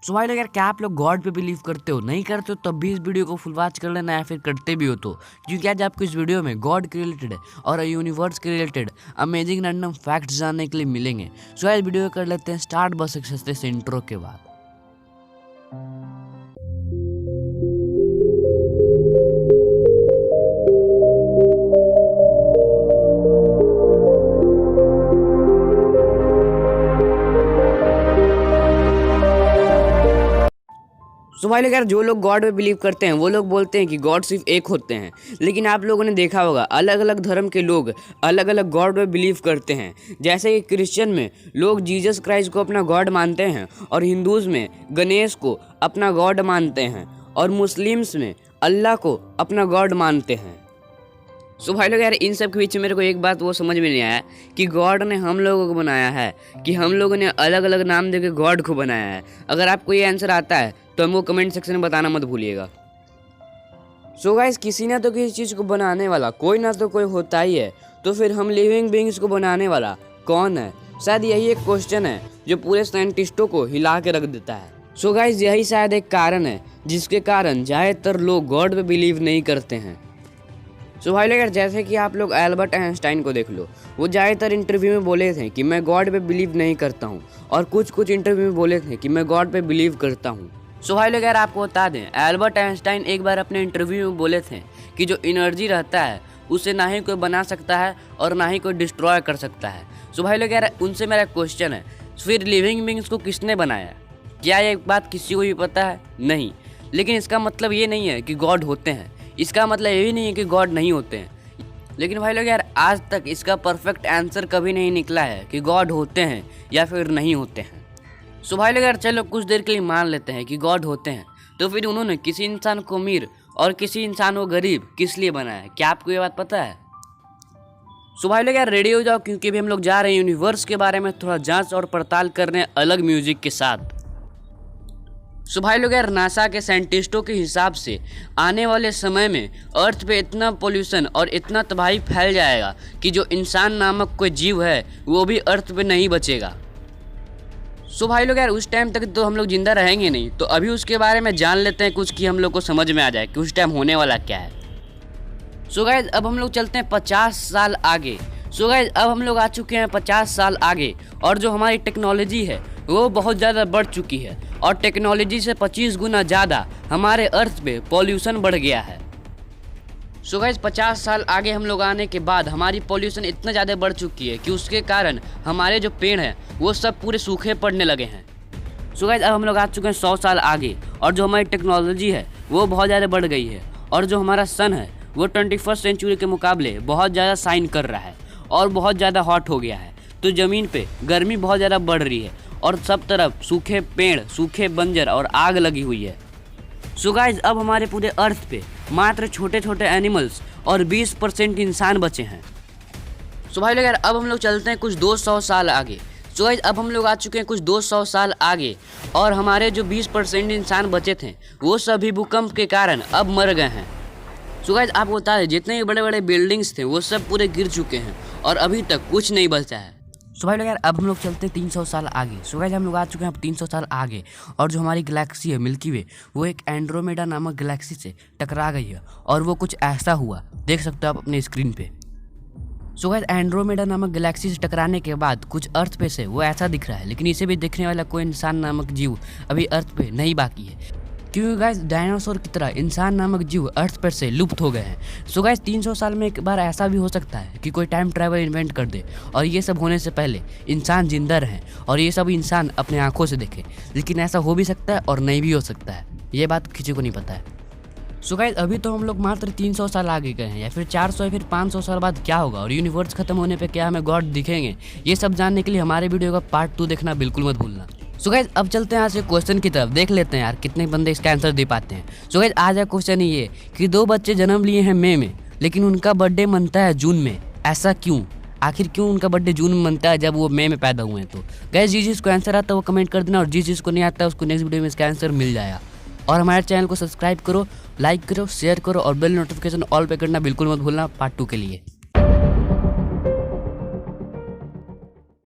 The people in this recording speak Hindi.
सो भाई लोग यार, क्या आप लोग गॉड पे बिलीव करते हो? नहीं करते हो तब भी इस वीडियो को फुल वॉच कर लेना, या फिर करते भी हो तो, क्योंकि आज आपको इस वीडियो में गॉड के रिलेटेड और यूनिवर्स के रिलेटेड अमेजिंग रैंडम फैक्ट्स जानने के लिए मिलेंगे। सो यार वीडियो कर लेते हैं स्टार्ट बस एक सस्ते से इंट्रो के बाद। तो भाई लोग यार, जो लोग गॉड पे बिलीव करते हैं वो लोग बोलते हैं कि गॉड सिर्फ एक होते हैं, लेकिन आप लोगों ने देखा होगा अलग अलग धर्म के लोग अलग अलग गॉड पे बिलीव करते हैं। जैसे कि क्रिश्चियन में लोग जीसस क्राइस्ट को अपना गॉड मानते हैं, और हिंदूज़ में गणेश को अपना गॉड मानते हैं, और मुस्लिम्स में अल्लाह को अपना गॉड मानते हैं। सो भाई लोग यार, इन सब के बीच में मेरे को एक बात वो समझ में नहीं आया कि गॉड ने हम लोगों को बनाया है कि हम लोगों ने अलग अलग नाम देके गॉड को बनाया है। अगर आपको ये आंसर आता है तो हमको कमेंट सेक्शन में बताना मत भूलिएगा। सो गाइस, किसी ना तो किसी चीज़ को बनाने वाला कोई ना तो कोई होता ही है, तो फिर हम लिविंग बीइंग्स को बनाने वाला कौन है? शायद यही एक क्वेश्चन है जो पूरे साइंटिस्टों को हिला के रख देता है। सो गाइस, यही शायद एक कारण है जिसके कारण ज़्यादातर लोग गॉड पे बिलीव नहीं करते हैं। सो भाई लोग यार, जैसे कि आप लोग एल्बर्ट आइंस्टाइन को देख लो, वो ज़्यादातर इंटरव्यू में बोले थे कि मैं गॉड पे बिलीव नहीं करता हूँ, और कुछ इंटरव्यू में बोले थे कि मैं गॉड पे बिलीव करता हूँ। सो भाई लोग यार, आपको बता दें, एल्बर्ट आइंस्टाइन एक बार अपने इंटरव्यू में बोले थे कि जो एनर्जी रहता है उसे ना ही कोई बना सकता है और ना ही कोई डिस्ट्रॉय कर सकता है। सो भाई लोग यार, उनसे मेरा क्वेश्चन है, फिर लिविंग बीइंग्स को किसने बनाया? क्या ये बात किसी को भी पता है? नहीं। लेकिन इसका मतलब ये नहीं है कि गॉड होते हैं, इसका मतलब ये भी नहीं है कि गॉड नहीं होते हैं। लेकिन भाई लोग यार, आज तक इसका परफेक्ट आंसर कभी नहीं निकला है कि गॉड होते हैं या फिर नहीं होते हैं। सो भाई लोग यार, चलो कुछ देर के लिए मान लेते हैं कि गॉड होते हैं, तो फिर उन्होंने किसी इंसान को अमीर और किसी इंसान को गरीब किस लिए बनाया? क्या आपको ये बात पता है? सो भाई लोग यार, रेडी हो जाओ, क्योंकि अभी हम लोग जा रहे हैं यूनिवर्स के बारे में थोड़ा जांच और पड़ताल करने अलग म्यूजिक के साथ। सो भाई लोग यार, नासा के साइंटिस्टों के हिसाब से आने वाले समय में अर्थ पे इतना पोल्यूशन और इतना तबाही फैल जाएगा कि जो इंसान नामक कोई जीव है वो भी अर्थ पे नहीं बचेगा। सो भाई लोग यार, उस टाइम तक तो हम लोग जिंदा रहेंगे नहीं, तो अभी उसके बारे में जान लेते हैं कुछ कि हम लोग को समझ में आ जाए कि उस टाइम होने वाला क्या है। सो गाइस, अब हम लोग चलते हैं 50 साल आगे। सो गाइस, अब हम लोग आ चुके हैं 50 साल आगे, और जो हमारी टेक्नोलॉजी है वो बहुत ज़्यादा बढ़ चुकी है, और टेक्नोलॉजी से 25 गुना ज़्यादा हमारे अर्थ पे पॉल्यूशन बढ़ गया है। सो गाइस, 50 साल आगे हम लोग आने के बाद हमारी पॉल्यूशन इतना ज़्यादा बढ़ चुकी है कि उसके कारण हमारे जो पेड़ हैं वो सब पूरे सूखे पड़ने लगे हैं। सो गाइस, अब हम लोग आ चुके हैं 100 साल आगे, और जो हमारी टेक्नोलॉजी है वो बहुत ज़्यादा बढ़ गई है, और जो हमारा सन है वो 21st सेंचुरी के मुकाबले बहुत ज़्यादा शाइन कर रहा है और बहुत ज़्यादा हॉट हो गया है। तो ज़मीन पे गर्मी बहुत ज़्यादा बढ़ रही है, और सब तरफ सूखे पेड़, सूखे बंजर और आग लगी हुई है। सो गाइस, अब हमारे पूरे अर्थ पे मात्र छोटे छोटे एनिमल्स और 20% इंसान बचे हैं। सो भाई लोग यार, अब हम लोग चलते हैं कुछ 200 साल आगे। सो गाइस, अब हम लोग आ चुके हैं कुछ 200 साल आगे, और हमारे जो 20% इंसान बचे थे वो सभी भूकंप के कारण अब मर गए हैं। सो गाइस, आपको बता दें, जितने भी बड़े बड़े बिल्डिंग्स थे वो सब पूरे गिर चुके हैं, और अभी तक कुछ नहीं बचा है। सो भाई लोग यार, अब हम लोग चलते हैं 300 साल आगे। सो गाइस, हम लोग आ चुके हैं अब 300 साल आगे, और जो हमारी गैलेक्सी है मिल्की वे, वो एक एंड्रोमेडा नामक गैलेक्सी से टकरा गई है, और वो कुछ ऐसा हुआ, देख सकते हो आप अपने स्क्रीन पे। सो गाइस, एंड्रोमेडा नामक गैलेक्सी से टकराने के बाद कुछ अर्थ पे से वो ऐसा दिख रहा है, लेकिन इसे भी देखने वाला कोई इंसान नामक जीव अभी अर्थ पे नहीं बाकी है, क्योंकि गाइस डायनासोर की तरह इंसान नामक जीव अर्थ पर से लुप्त हो गए हैं। सो गाइस, 300 साल में एक बार ऐसा भी हो सकता है कि कोई टाइम ट्रैवल इन्वेंट कर दे, और ये सब होने से पहले इंसान जिंदा रहें और ये सब इंसान अपने आंखों से देखें। लेकिन ऐसा हो भी सकता है और नहीं भी हो सकता है, ये बात किसी को नहीं पता है। सो गाइस, अभी तो हम लोग मात्र 300 साल आगे गए हैं, या फिर 400 या फिर 500 साल बाद क्या होगा, और यूनिवर्स खत्म होने पे क्या हमें गॉड दिखेंगे, ये सब जानने के लिए हमारे वीडियो का पार्ट 2 देखना बिल्कुल मत भूलना। सो गाइस, अब चलते हैं यहाँ से क्वेश्चन की तरफ, देख लेते हैं यार कितने बंदे इसका आंसर दे पाते हैं। सो गाइस, आज का क्वेश्चन ये कि 2 बच्चे जन्म लिए हैं मई में, लेकिन उनका बर्थडे मनता है जून में, ऐसा क्यों? आखिर क्यों उनका बर्थडे जून में मनता है जब वो मई में पैदा हुए हैं? तो गाइस, जिसको आंसर आता है वो कमेंट कर देना, और जिसको नहीं आता है उसको नेक्स्ट वीडियो में इसका आंसर मिल जाएगा। और हमारे चैनल को सब्सक्राइब करो, लाइक करो, शेयर करो, और बेल नोटिफिकेशन ऑल पे करना बिल्कुल मत भूलना पार्ट 2 के लिए।